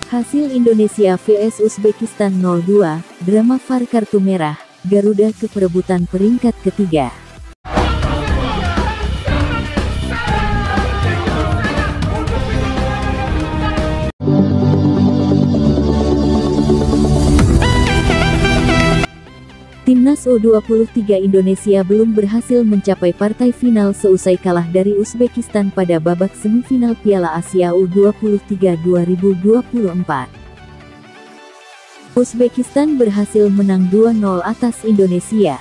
Hasil Indonesia vs Uzbekistan 0-2, drama VAR kartu merah, Garuda ke perebutan peringkat ketiga. Timnas U23 Indonesia belum berhasil mencapai partai final seusai kalah dari Uzbekistan pada babak semifinal Piala Asia U23 2024. Uzbekistan berhasil menang 2-0 atas Indonesia.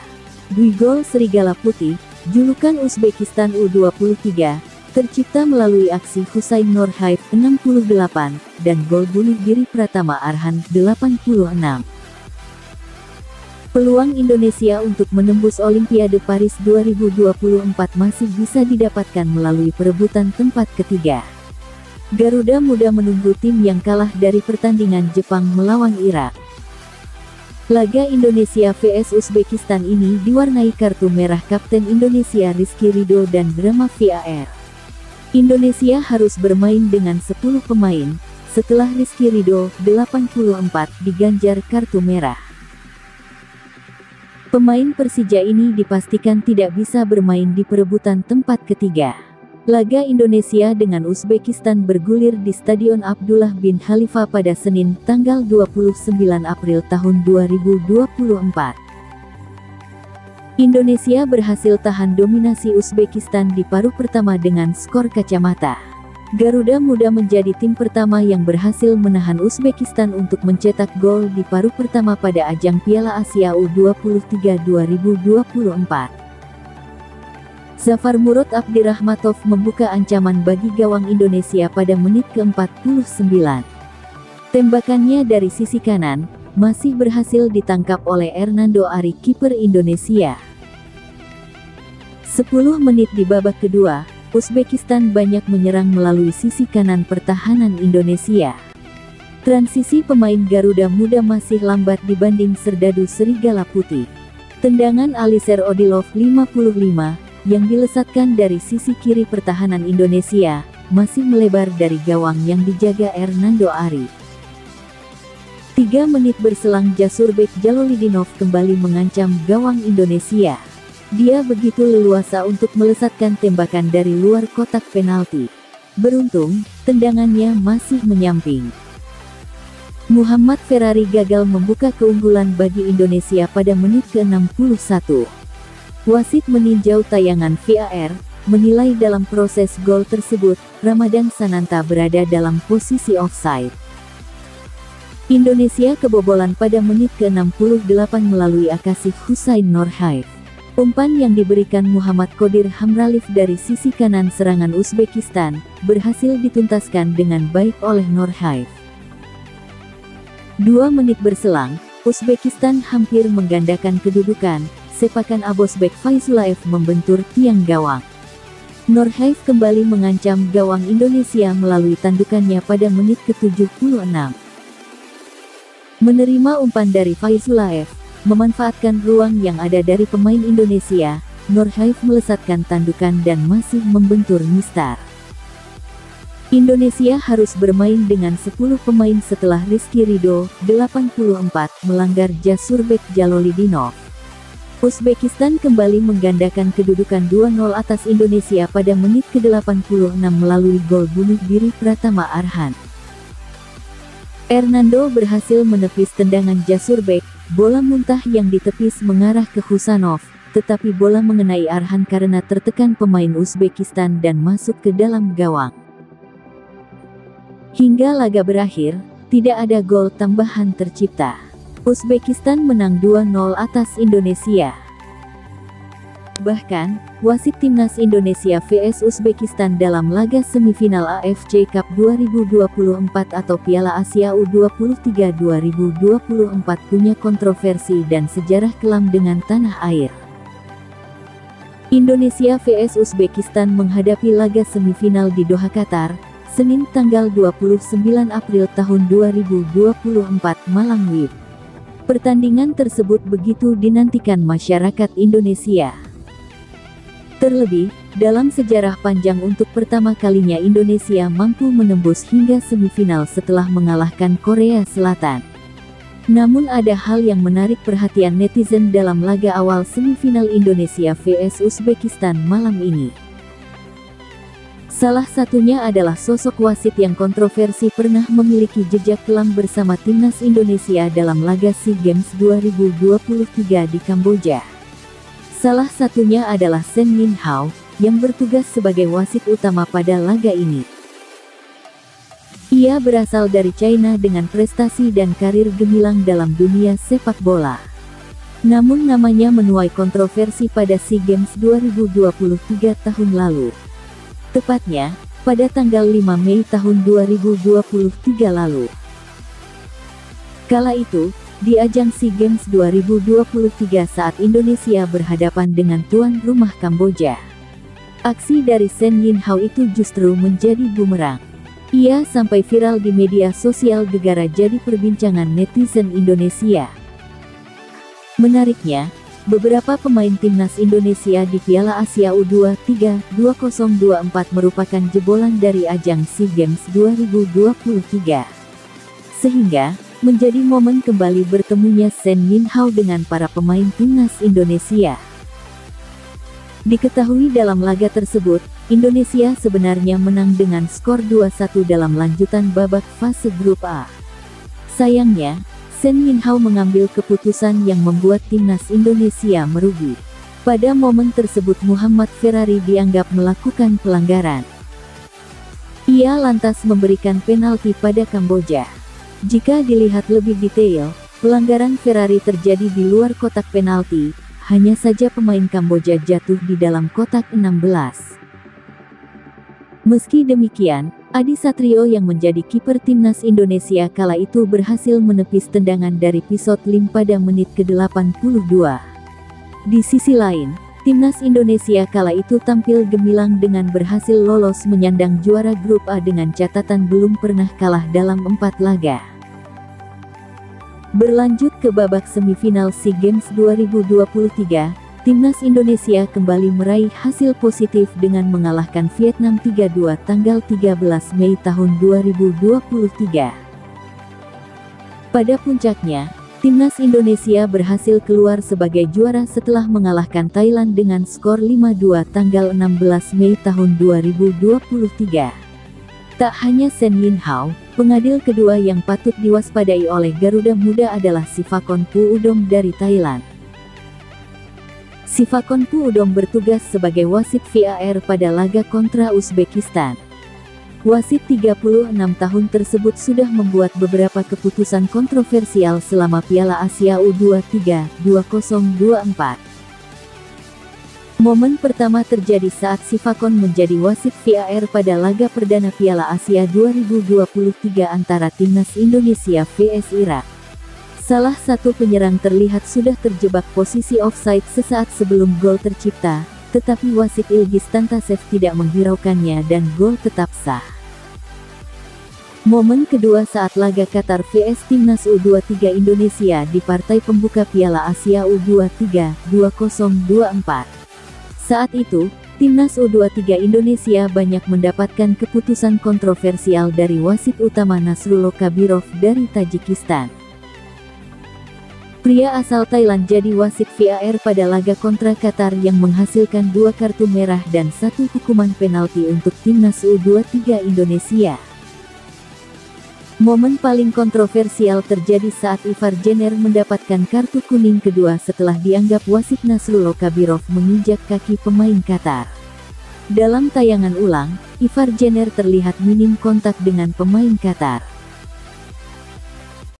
Dwi gol Serigala Putih, julukan Uzbekistan U23, tercipta melalui aksi Husain Nurhaif 68 dan gol bunuh diri Pratama Arhan 86. Peluang Indonesia untuk menembus Olimpiade Paris 2024 masih bisa didapatkan melalui perebutan tempat ketiga. Garuda Muda menunggu tim yang kalah dari pertandingan Jepang melawan Irak. Laga Indonesia vs Uzbekistan ini diwarnai kartu merah Kapten Indonesia Rizky Ridho dan drama VAR. Indonesia harus bermain dengan 10 pemain, setelah Rizky Ridho, 84, diganjar kartu merah. Pemain Persija ini dipastikan tidak bisa bermain di perebutan tempat ketiga. Laga Indonesia dengan Uzbekistan bergulir di Stadion Abdullah bin Khalifa pada Senin, tanggal 29 April tahun 2024. Indonesia berhasil tahan dominasi Uzbekistan di paruh pertama dengan skor kacamata. Garuda Muda menjadi tim pertama yang berhasil menahan Uzbekistan untuk mencetak gol di paruh pertama pada ajang Piala Asia U23 2024. Zafar Murod Abdirahmatov membuka ancaman bagi gawang Indonesia pada menit ke-49. Tembakannya dari sisi kanan, masih berhasil ditangkap oleh Hernando Ari kiper Indonesia. 10 menit di babak kedua, Uzbekistan banyak menyerang melalui sisi kanan pertahanan Indonesia. Transisi pemain Garuda Muda masih lambat dibanding Serdadu Serigala Putih. Tendangan Alisher Odilov 55, yang dilesatkan dari sisi kiri pertahanan Indonesia, masih melebar dari gawang yang dijaga Hernando Ari. 3 menit berselang Jasurbek Jalolidinov kembali mengancam gawang Indonesia. Dia begitu leluasa untuk melesatkan tembakan dari luar kotak penalti. Beruntung, tendangannya masih menyamping. Muhammad Ferrari gagal membuka keunggulan bagi Indonesia pada menit ke-61. Wasit meninjau tayangan VAR, menilai dalam proses gol tersebut, Ramadan Sananta berada dalam posisi offside. Indonesia kebobolan pada menit ke-68 melalui akasi Husain Nurhaif. Umpan yang diberikan Muhammad Qodir Hamralif dari sisi kanan serangan Uzbekistan, berhasil dituntaskan dengan baik oleh Nurhaif. 2 menit berselang, Uzbekistan hampir menggandakan kedudukan, sepakan Abosbek Faizulaev membentur tiang gawang. Nurhaif kembali mengancam gawang Indonesia melalui tandukannya pada menit ke-76. Menerima umpan dari Faizulaev, memanfaatkan ruang yang ada dari pemain Indonesia, Nurhaif melesatkan tandukan dan masih membentur mistar. Indonesia harus bermain dengan 10 pemain setelah Rizky Ridho, 84, melanggar Jasurbek Jalolidinov. Uzbekistan kembali menggandakan kedudukan 2-0 atas Indonesia pada menit ke-86 melalui gol bunuh diri Pratama Arhan. Hernando berhasil menepis tendangan Jasurbek. Bola muntah yang ditepis mengarah ke Husanov, tetapi bola mengenai Arhan karena tertekan pemain Uzbekistan dan masuk ke dalam gawang. Hingga laga berakhir, tidak ada gol tambahan tercipta. Uzbekistan menang 2-0 atas Indonesia. Bahkan, wasit Timnas Indonesia vs Uzbekistan dalam laga semifinal AFC Cup 2024 atau Piala Asia U23 2024 punya kontroversi dan sejarah kelam dengan tanah air. Indonesia vs Uzbekistan menghadapi laga semifinal di Doha, Qatar, Senin tanggal 29 April tahun 2024 malam WIB. Pertandingan tersebut begitu dinantikan masyarakat Indonesia. Terlebih, Dalam sejarah panjang untuk pertama kalinya Indonesia mampu menembus hingga semifinal setelah mengalahkan Korea Selatan. Namun ada hal yang menarik perhatian netizen dalam laga awal semifinal Indonesia vs Uzbekistan malam ini. Salah satunya adalah sosok wasit yang kontroversi pernah memiliki jejak kelam bersama timnas Indonesia dalam laga SEA Games 2023 di Kamboja. Salah satunya adalah Shen Yinhao, yang bertugas sebagai wasit utama pada laga ini. Ia berasal dari China dengan prestasi dan karir gemilang dalam dunia sepak bola. Namun namanya menuai kontroversi pada SEA Games 2023 tahun lalu. Tepatnya, pada tanggal 5 Mei tahun 2023 lalu. Kala itu, di ajang SEA Games 2023 saat Indonesia berhadapan dengan tuan rumah Kamboja. Aksi dari Shen Yinhao itu justru menjadi bumerang. Ia sampai viral di media sosial gegara jadi perbincangan netizen Indonesia. Menariknya, beberapa pemain timnas Indonesia di Piala Asia U23 2024 merupakan jebolan dari ajang SEA Games 2023. Sehingga, menjadi momen kembali bertemunya Shen Yinhao dengan para pemain timnas Indonesia. Diketahui dalam laga tersebut, Indonesia sebenarnya menang dengan skor 2-1 dalam lanjutan babak fase grup A. Sayangnya, Shen Yinhao mengambil keputusan yang membuat timnas Indonesia merugi. Pada momen tersebut Muhammad Ferrari dianggap melakukan pelanggaran. Ia lantas memberikan penalti pada Kamboja. Jika dilihat lebih detail, pelanggaran Ferrari terjadi di luar kotak penalti. Hanya saja pemain Kamboja jatuh di dalam kotak 16. Meski demikian, Adi Satrio yang menjadi kiper timnas Indonesia kala itu berhasil menepis tendangan dari Pisot Lim pada menit ke-82. Di sisi lain, timnas Indonesia kala itu tampil gemilang dengan berhasil lolos menyandang juara grup A dengan catatan belum pernah kalah dalam 4 laga. Berlanjut ke babak semifinal SEA Games 2023, timnas Indonesia kembali meraih hasil positif dengan mengalahkan Vietnam 3-2 tanggal 13 Mei tahun 2023. Pada puncaknya, timnas Indonesia berhasil keluar sebagai juara setelah mengalahkan Thailand dengan skor 5-2 tanggal 16 Mei tahun 2023. Tak hanya Shen Yinhao, pengadil kedua yang patut diwaspadai oleh Garuda Muda adalah Sivakonpu Udom dari Thailand. Sivakonpu Udom bertugas sebagai wasit VAR pada laga kontra Uzbekistan. Wasit 36 tahun tersebut sudah membuat beberapa keputusan kontroversial selama Piala Asia U23 2024. Momen pertama terjadi saat Sivakon menjadi wasit VAR pada laga perdana Piala Asia 2023 antara timnas Indonesia vs Irak. Salah satu penyerang terlihat sudah terjebak posisi offside sesaat sebelum gol tercipta, tetapi wasit Ilgiz Tantasev tidak menghiraukannya dan gol tetap sah. Momen kedua saat laga Qatar vs Timnas U23 Indonesia di partai pembuka Piala Asia U23 2024. Saat itu, Timnas U23 Indonesia banyak mendapatkan keputusan kontroversial dari wasit utama Nasrullah Kabirov dari Tajikistan. Pria asal Thailand jadi wasit VAR pada laga kontra Qatar yang menghasilkan 2 kartu merah dan 1 hukuman penalti untuk Timnas U23 Indonesia. Momen paling kontroversial terjadi saat Ivar Jenner mendapatkan kartu kuning kedua setelah dianggap wasit Nasrullah Kabirov menginjak kaki pemain Qatar. Dalam tayangan ulang, Ivar Jenner terlihat minim kontak dengan pemain Qatar.